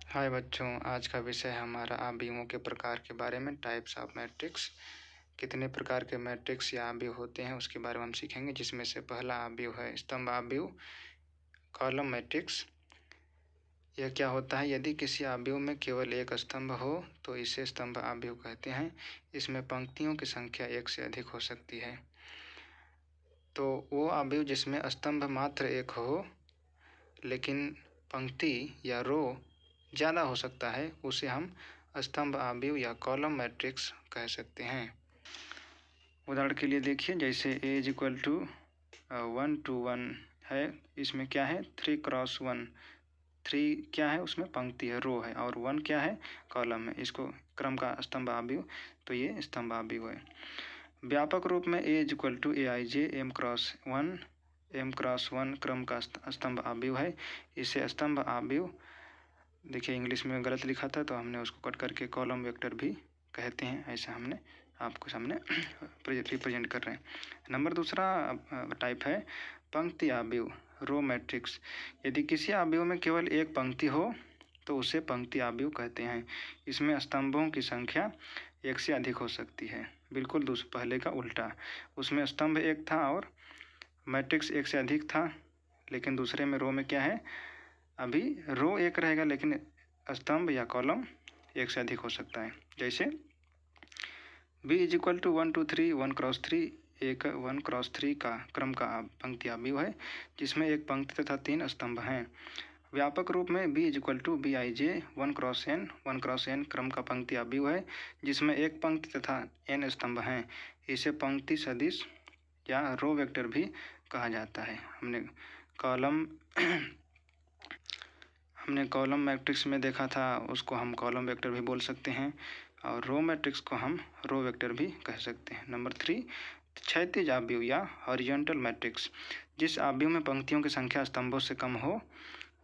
हाय बच्चों, आज का विषय है हमारा अवयवों के प्रकार के बारे में, टाइप्स ऑफ मैट्रिक्स। कितने प्रकार के मैट्रिक्स या अवयव होते हैं उसके बारे में हम सीखेंगे, जिसमें से पहला अवयव है स्तंभ अवयव, कॉलम मैट्रिक्स। यह क्या होता है? यदि किसी अवयव में केवल एक स्तंभ हो तो इसे स्तंभ अवयव कहते हैं। इसमें पंक्तियों की संख्या एक से अधिक हो सकती है। तो वो अवयव जिसमें स्तंभ मात्र एक हो लेकिन पंक्ति या रो ज़्यादा हो सकता है, उसे हम स्तंभ अवयव या कॉलम मैट्रिक्स कह सकते हैं। उदाहरण के लिए देखिए, जैसे A = 1 to 1 है, इसमें क्या है 3 × 1। 3 क्या है, उसमें पंक्ति है, रो है, और 1 क्या है, कॉलम है। इसको क्रम का स्तंभ अवयव, तो ये स्तंभ अवयव है। व्यापक रूप में A = Aij m × 1 m × 1 क्रम का स्तंभ अवयव है। इसे स्तंभ अवयव, देखिए इंग्लिश में गलत लिखा था तो हमने उसको कट करके कॉलम वेक्टर भी कहते हैं, ऐसा हमने आपको सामने रिप्रेजेंट कर रहे हैं। नंबर दूसरा टाइप है पंक्ति अवयव, रो मैट्रिक्स। यदि किसी अवयव में केवल एक पंक्ति हो तो उसे पंक्ति अवयव कहते हैं। इसमें स्तंभों की संख्या एक से अधिक हो सकती है, बिल्कुल पहले का उल्टा। उसमें स्तंभ एक था और मैट्रिक्स एक से अधिक था, लेकिन दूसरे में रो में क्या है, अभी रो एक रहेगा लेकिन स्तंभ या कॉलम एक से अधिक हो सकता है। जैसे B = 1 to 3 1 × 3 एक 1 × 3 का क्रम का पंक्ति अवयव है, जिसमें एक पंक्ति तथा 3 स्तंभ हैं। व्यापक रूप में B = Bij 1 × n 1 × n क्रम का पंक्ति अवयव है, जिसमें एक पंक्ति तथा n स्तंभ हैं। इसे पंक्ति सदिश या रो वेक्टर भी कहा जाता है। हमने कॉलम मैट्रिक्स में देखा था, उसको हम कॉलम वेक्टर भी बोल सकते हैं, और रो मैट्रिक्स को हम रो वेक्टर भी कह सकते हैं। नंबर 3 क्षैतिज अवयव या हॉरिजॉन्टल मैट्रिक्स। जिस अवयव में पंक्तियों की संख्या स्तंभों से कम हो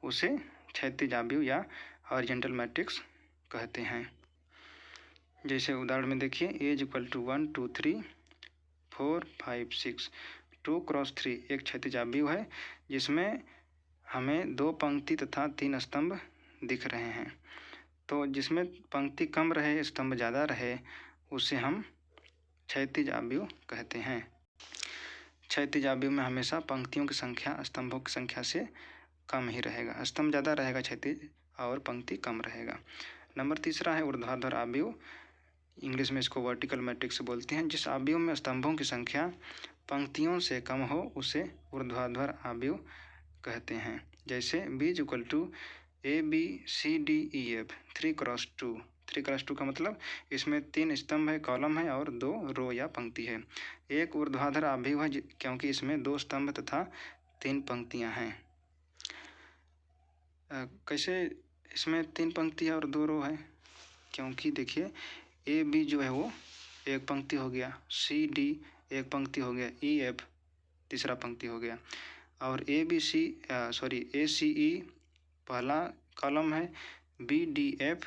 उसे क्षैतिज अवयव या हॉरिजॉन्टल मैट्रिक्स कहते हैं। जैसे उदाहरण में देखिए, A = 1 2 3 4 5 6 2 × 3 एक क्षैतिज अवयव है, जिसमें हमें 2 पंक्ति तथा 3 स्तंभ दिख रहे हैं। तो जिसमें पंक्ति कम रहे स्तंभ ज़्यादा रहे उसे हम क्षैतिज अवयव कहते हैं। क्षैतिज अवयव में हमेशा पंक्तियों की संख्या स्तंभों की संख्या से कम ही रहेगा, स्तंभ ज़्यादा रहेगा क्षैतिज और पंक्ति कम रहेगा। नंबर तीसरा है ऊर्ध्वाधर अवयव, इंग्लिश में इसको वर्टिकल मैट्रिक्स बोलते हैं। जिस अवयव में स्तंभों की संख्या पंक्तियों से कम हो उसे ऊर्ध्वाधर अवयव कहते हैं। जैसे B = A B C D E F 3 × 2 3 × 2 का मतलब इसमें 3 स्तंभ है, कॉलम है और 2 रो या पंक्ति है। एक ऊर्ध्वाधर अवयव है क्योंकि इसमें 2 स्तंभ तथा 3 पंक्तियां हैं। कैसे इसमें 3 पंक्ति और 2 रो है? क्योंकि देखिए A B जो है वो एक पंक्ति हो गया, C D एक पंक्ति हो गया, E F तीसरा पंक्ति हो गया, और A C E पहला कॉलम है, B D F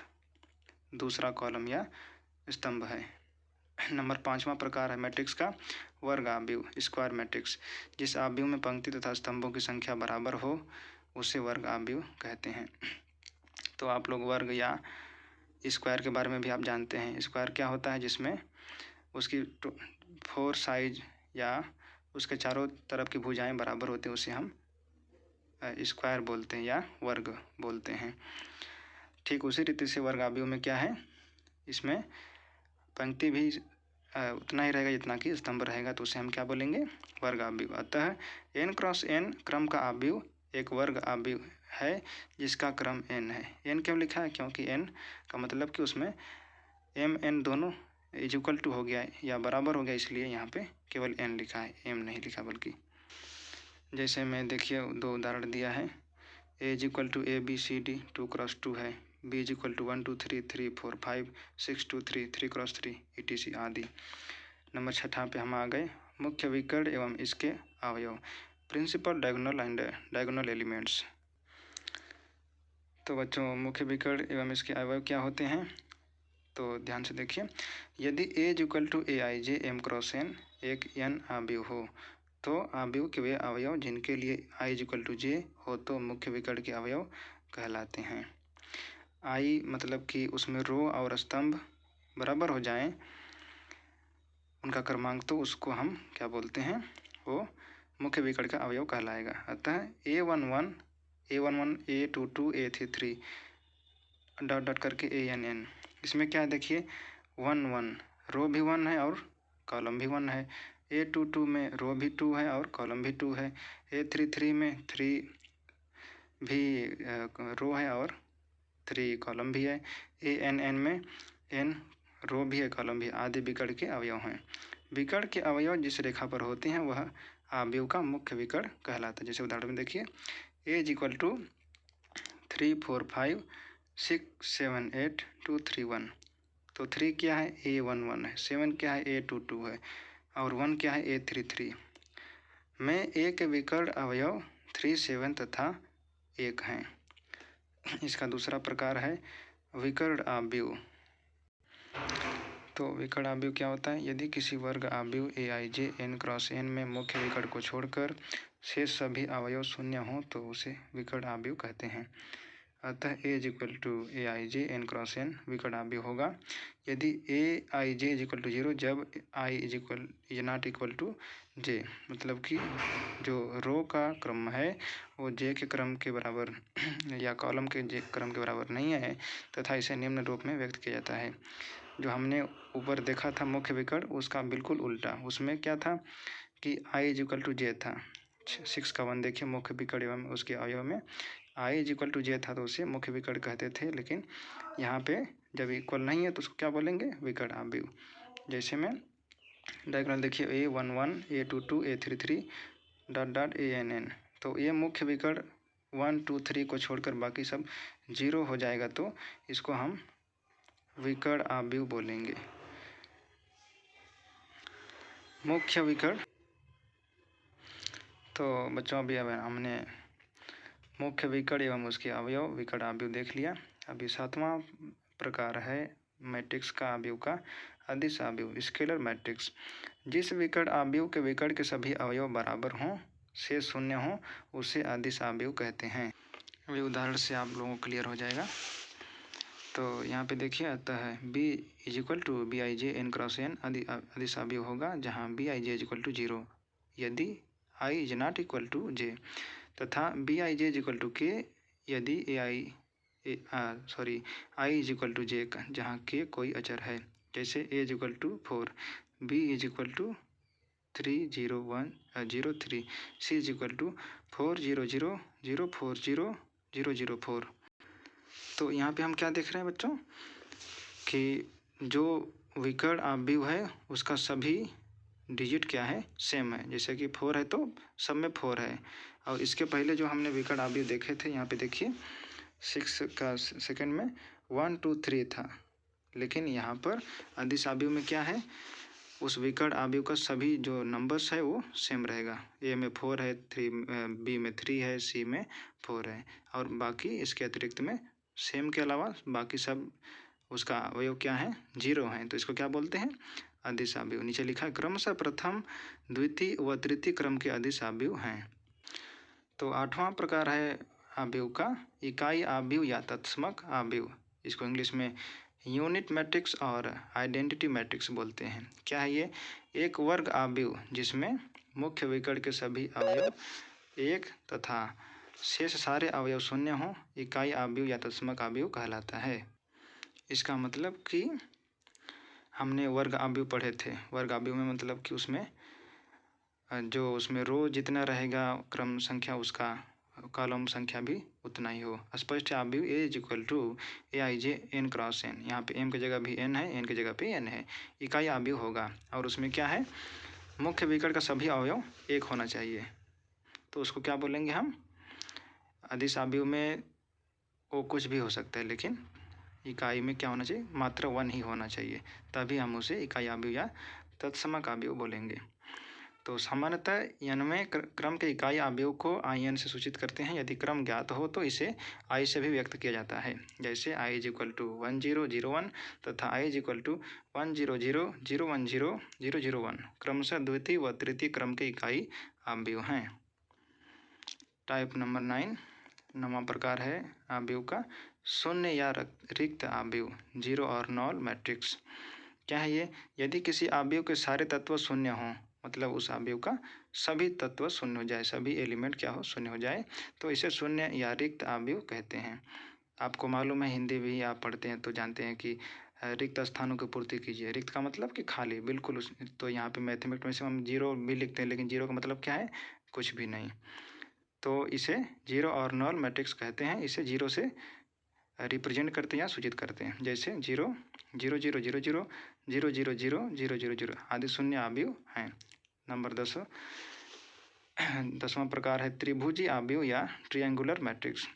दूसरा कॉलम या स्तंभ है। नंबर 5वां प्रकार है मैट्रिक्स का वर्ग अवयव, स्क्वायर मैट्रिक्स। जिस अवयव में पंक्ति तथा स्तंभों की संख्या बराबर हो उसे वर्ग अवयव कहते हैं। तो आप लोग वर्ग या स्क्वायर के बारे में भी आप जानते हैं। स्क्वायर क्या होता है? जिसमें उसकी 4 साइज या उसके चारों तरफ की भुजाएं बराबर होती हैं, उसे हम स्क्वायर बोलते हैं या वर्ग बोलते हैं। ठीक उसी रीति से वर्ग अवयव में क्या है, इसमें पंक्ति भी उतना ही रहेगा जितना कि स्तंभ रहेगा, तो उसे हम क्या बोलेंगे, वर्ग अवयव। अतः n × n क्रम का अवयव एक वर्ग अवयव है जिसका क्रम n है। n क्यों लिखा है? क्योंकि n का मतलब कि उसमें m n दोनों = हो गया या बराबर हो गया, इसलिए यहाँ पे केवल n लिखा है, m नहीं लिखा। बल्कि जैसे मैं देखिए 2 उदाहरण दिया है। A = A B C D 2 × 2 है, B = 1 2 3 3 4 5 6 2 3 3 × 3 etc आदि। नंबर 6 पे हम आ गए, मुख्य विकर्ण एवं इसके अवयव, principal, diagonal and diagonal elements. तो बच्चों मुख्य विकर्ण एवं इसके अवयव क्या होते हैं, तो ध्यान से देखिए। यदि A = Aij m × n एक n अवयव हो तो अवयव के वे अवयव जिनके लिए I = j हो तो मुख्य विकर्ण के अवयव कहलाते हैं। आई मतलब कि उसमें रो और स्तंभ बराबर हो जाएं उनका क्रमांक, तो उसको हम क्या बोलते हैं, वो मुख्य विकर्ण का अवयव कहलाएगा। अतः A11 A22 A33 dot dot करके ANN, इसमें क्या है देखिए 1 रो भी 1 है और कॉलम भी 1 है। A22 में रो भी 2 है और कॉलम भी 2 है। A33 में 3 भी रो है और 3 कॉलम भी है। ANN में n रो भी है कॉलम भी, आदि विकर्ण के अवयव हैं। विकर्ण के अवयव जिस रेखा पर होते हैं वह अवयव का मुख्य विकर्ण कहलाता है। जैसे उदाहरण में देखिए A = 3 4 5 6 7 8 2 3 1, तो 3 क्या है A11 है, 7 क्या है A22 है और 1 क्या है A33 में A के विकर्ण अवयव 3 7 तथा 1 हैं। इसका दूसरा प्रकार है विकर्ण अवयव। तो विकर्ण अवयव क्या होता है, यदि किसी वर्ग अवयव Aij n × n में मुख्य विकर्ण को छोड़कर शेष सभी अवयव शून्य हों तो उसे विकर्ण अवयव कहते हैं। अतः A = Aij n × n विकर्ण अवयव होगा यदि Aij = 0 जब I ≠ j, मतलब कि जो रो का क्रम है वो j के क्रम के बराबर या कॉलम के j क्रम के बराबर नहीं है तथा इसे निम्न रूप में व्यक्त किया जाता है। जो हमने ऊपर देखा था मुख्य विकर्ण, उसका बिल्कुल उल्टा, उसमें क्या था कि I = j था। 6 का 1 देखिए मुख्य विकर्ण एवं उसके अवयव में I = j था तो उसे मुख्य विकर्ण कहते थे, लेकिन यहाँ पे जब इक्वल नहीं है तो उसको क्या बोलेंगे, विकर्ण अवयव। जैसे में डायग्राम देखिए A11 A22 A33 dot dot ANN, तो ये मुख्य विकर्ण 1 2 3 को छोड़कर बाकी सब 0 हो जाएगा तो इसको हम विकर्ण अवयव बोलेंगे। मुख्य विकर्ण, तो बच्चों अभी हमने मुख्य विकर्ण एवं उसके अवयव विकर्ण अवयव देख लिया। अभी 7वां प्रकार है मैट्रिक्स का अवयव का अदिश अवयव, स्केलर मैट्रिक्स। जिस विकर्ण अवयव के विकर्ण के सभी अवयव बराबर हों, शेष शून्य हों, उसे अदिश अवयव कहते हैं। अभी उदाहरण से आप लोगों को क्लियर हो जाएगा। तो यहाँ पे देखिए अतः B = Bij n × n अदिश अवयव होगा जहाँ Bij = 0 यदि I ≠ j तथा Bij = k यदि I = j जहाँ k कोई अचर है। जैसे A = 4, B = 3 0 1 0 3, C = 4 0 0 0 4 0 0 0 4। तो यहाँ पे हम क्या देख रहे हैं बच्चों कि जो विकर्ण अवयव है उसका सभी डिजिट क्या है, सेम है। जैसे कि 4 है तो सब में 4 है। और इसके पहले जो हमने विकर्ण अवयव देखे थे, यहाँ पे देखिए 6 का सेकंड में 1 2 3 था, लेकिन यहाँ पर अदिश अवयव में क्या है, उस विकर्ण अवयव का सभी जो नंबर्स है वो सेम रहेगा। A में 4 है, B में 3 है, C में 4 है और बाकी इसके अतिरिक्त में सेम के अलावा बाकी सब उसका अवयव क्या है, 0 है। तो इसको क्या बोलते हैं, अदिश अवयव। नीचे लिखा है क्रमशः प्रथम द्वितीय व तृतीय क्रम के अदिश अवयव हैं। तो 8वां प्रकार है अवयव का इकाई अवयव या तत्समक अवयव। इसको इंग्लिश में यूनिट मैट्रिक्स और आइडेंटिटी मैट्रिक्स बोलते हैं। क्या है ये, एक वर्ग अवयव जिसमें मुख्य विकर्ण के सभी अवयव 1 तथा शेष सारे अवयव शून्य हों, इकाई अवयव या तत्समक अवयव कहलाता है। इसका मतलब कि हमने वर्ग अवयव पढ़े थे। वर्ग अवयव में मतलब कि उसमें रो जितना रहेगा क्रम संख्या, उसका कॉलम संख्या भी उतना ही हो। स्पष्ट अवयव A = Aij n × n, यहाँ पे m की जगह भी n है, n की जगह पे n है। इकाई अवयव होगा और उसमें क्या है, मुख्य विकर्ण का सभी अवयव 1 होना चाहिए, तो उसको क्या बोलेंगे हम, अदिश अवयव में वो कुछ भी हो सकता है, लेकिन इकाई में क्या होना चाहिए, मात्र 1 ही होना चाहिए, तभी हम उसे इकाई अवयव या तत्समक अवयव बोलेंगे। तो सामान्यतः n वें क्रम के इकाई अवयव को in से सूचित करते हैं। यदि क्रम ज्ञात हो तो इसे i से भी व्यक्त किया जाता है। जैसे I = 1 0 0 1 तथा I = 1 0 0 0 1 0 0 0 1 क्रमशः द्वितीय व तृतीय क्रम के इकाई अवयव हैं। टाइप नंबर 9, 9वां प्रकार है अवयव का शून्य या रिक्त अवयव, जीरो और नॉल मैट्रिक्स। क्या है ये? यदि किसी अवयव के सारे तत्व शून्य हों, मतलब उस अवयव का सभी तत्व शून्य हो जाए, सभी एलिमेंट क्या हो, शून्य हो जाए, तो इसे शून्य या रिक्त अवयव कहते हैं। आपको मालूम है, हिंदी भी आप पढ़ते हैं तो जानते हैं कि रिक्त स्थानों की पूर्ति कीजिए। रिक्त का मतलब कि खाली, बिल्कुल। तो यहाँ पे मैथमेटिक्स में हम जीरो भी लिखते हैं, लेकिन जीरो का मतलब क्या है? कुछ भी नहीं। तो इसे जीरो और नॉल मैट्रिक्स कहते हैं। इसे जीरो से रिप्रेजेंट करते हैं या सूचित करते हैं। जैसे 0 0 0 0 0 0 0 0 0 0 0 आदि शून्य अवयव हैं। नंबर 10वां प्रकार है त्रिभुजी अवयव या ट्रायंगुलर मैट्रिक्स।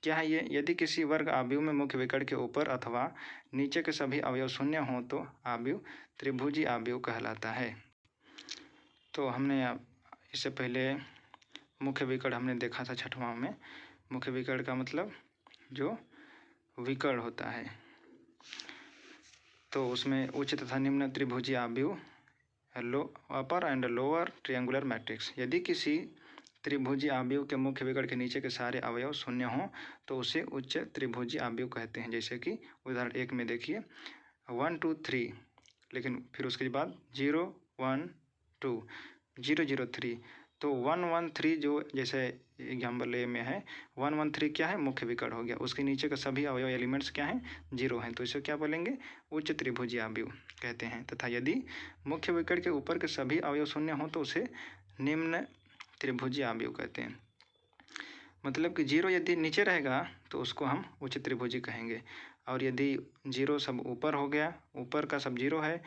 क्या है ये? यदि किसी वर्ग अवयव में मुख्य विकर्ण के ऊपर अथवा नीचे के सभी अवयव शून्य हों तो अवयव त्रिभुजी अवयव कहलाता है। तो हमने इससे पहले मुख्य विकर्ण हमने देखा था 6वां में। मुख्य विकर्ण का मतलब जो विकर्ण होता है, तो उसमें उच्च तथा निम्न त्रिभुजी अवयव, अपर एंड लोअर ट्रायंगुलर मैट्रिक्स। यदि किसी त्रिभुजी अवयव के मुख्य विकर्ण के नीचे के सारे अवयव शून्य हों तो उसे उच्च त्रिभुजी अवयव कहते हैं। जैसे कि उदाहरण 1 में देखिए 1 2 3, लेकिन फिर उसके बाद 0 1 2 0 0 3, तो 1 1 3 जो जैसे एग्जाम्पल ए में है 1 1 3 क्या है? मुख्य विकर्ण हो गया। उसके नीचे के सभी अवयव एलिमेंट्स क्या हैं? 0 हैं। तो इसे क्या बोलेंगे? उच्च त्रिभुजी अवयव कहते हैं। तथा यदि मुख्य विकर्ण के ऊपर के सभी अवयव शून्य हों तो उसे निम्न त्रिभुजी अवयव कहते हैं। मतलब कि 0 यदि नीचे रहेगा तो उसको हम उच्च त्रिभुजी कहेंगे, और यदि 0 सब ऊपर हो गया, ऊपर का सब 0 है,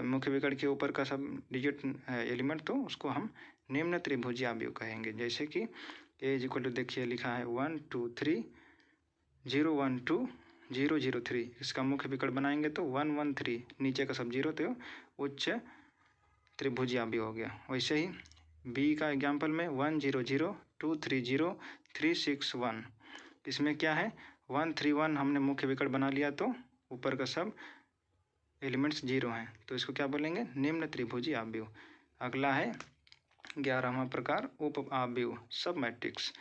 मुख्य विकर्ण के ऊपर का सब डिजिट एलिमेंट, तो उसको हम निम्न त्रिभुजी अवयव कहेंगे। जैसे कि ए इज इक्वल टू देखिए लिखा है 1 2 3 0 1 2 0 0 3, इसका मुख्य विकर्ण बनाएंगे तो 1 1 3, नीचे का सब 0 तो उच्च त्रिभुजी अवयव हो गया। वैसे ही बी का एग्जाम्पल में 1 0 0 2 3 0 3 6 1, इसमें क्या है? 1 3 1 हमने मुख्य विकर्ण बना लिया तो ऊपर का सब एलिमेंट्स 0 हैं, तो इसको क्या बोलेंगे? निम्न त्रिभुजी अवयव। अगला है 11वां प्रकार उप अवयव, सब मैट्रिक्स।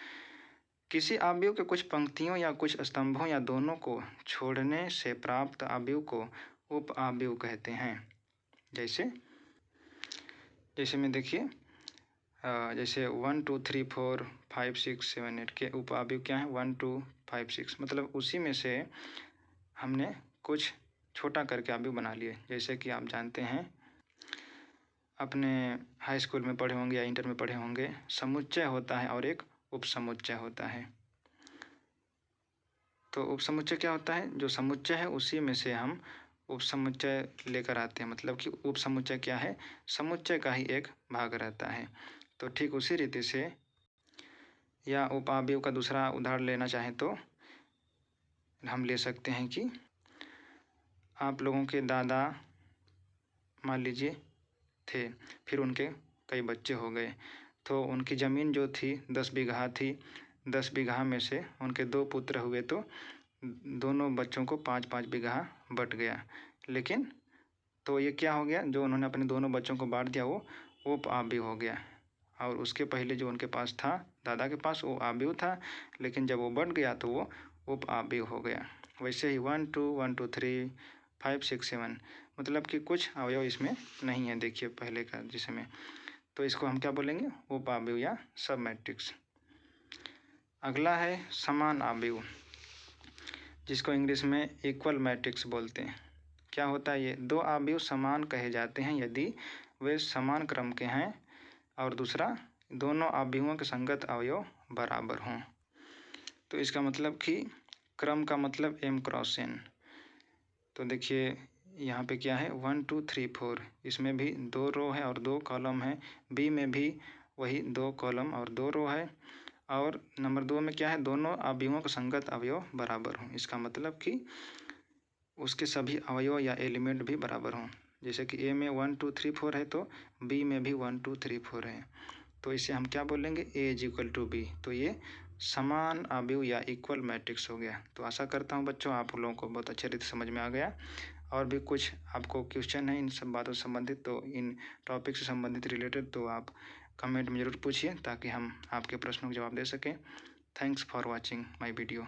किसी अवयव के कुछ पंक्तियों या कुछ स्तंभों या दोनों को छोड़ने से प्राप्त अवयव को उप अवयव कहते हैं। जैसे में देखिए जैसे 1 2 3 4 5 6 7 8 के उप अवयव क्या है? 1 2 5 6, मतलब उसी में से हमने कुछ छोटा करके अवयव बना लिए। जैसे कि आप जानते हैं, अपने हाई स्कूल में पढ़े होंगे या इंटर में पढ़े होंगे, समुच्चय होता है और एक उपसमुच्चय होता है। तो उपसमुच्चय क्या होता है? जो समुच्चय है उसी में से हम उपसमुच्चय लेकर आते हैं। मतलब कि उपसमुच्चय क्या है? समुच्चय का ही एक भाग रहता है। तो ठीक उसी रीति से, या उप अवयव का दूसरा उदाहरण लेना चाहें तो हम ले सकते हैं कि आप लोगों के दादा मान लीजिए थे, फिर उनके कई बच्चे हो गए, तो उनकी ज़मीन जो थी 10 बीघा थी। 10 बीघा में से उनके 2 पुत्र हुए तो दोनों बच्चों को 5-5 बीघा बट गया। लेकिन तो ये क्या हो गया? जो उन्होंने अपने दोनों बच्चों को बांट दिया वो उप अवयव हो गया। और उसके पहले जो उनके पास था, दादा के पास, वो अवयव था, लेकिन जब वो बट गया तो वो उप अवयव हो गया। वैसे ही 1 2 1 2 3 5 6 7, मतलब कि कुछ अवयव इसमें नहीं है। देखिए पहले का जिसमें, तो इसको हम क्या बोलेंगे? उप अवयव या सब मैट्रिक्स। अगला है समान अवयव, जिसको इंग्लिश में इक्वल मैट्रिक्स बोलते हैं। क्या होता है ये? 2 अवयव समान कहे जाते हैं यदि वे समान क्रम के हैं, और दूसरा दोनों अवयवों के संगत अवयव बराबर हों। तो इसका मतलब कि क्रम का मतलब m क्रॉस n। तो देखिए यहाँ पे क्या है 1 2 3 4, इसमें भी 2 रो है और 2 कॉलम है। बी में भी वही 2 कॉलम और 2 रो है। और नंबर 2 में क्या है? दोनों अवयवों का संगत अवयव बराबर हों। इसका मतलब कि उसके सभी अवयव या एलिमेंट भी बराबर हों। जैसे कि ए में 1 2 3 4 है तो बी में भी 1 2 3 4 है, तो इसे हम क्या बोलेंगे? ए इज इक्वल टू बी। तो ये समान अवयव या इक्वल मैट्रिक्स हो गया। तो आशा करता हूँ बच्चों आप लोगों को बहुत अच्छे रीति समझ में आ गया। और भी कुछ आपको क्वेश्चन है इन सब बातों से संबंधित, तो इन टॉपिक से संबंधित रिलेटेड, तो आप कमेंट में ज़रूर पूछिए ताकि हम आपके प्रश्नों के जवाब दे सकें। Thanks for watching my video.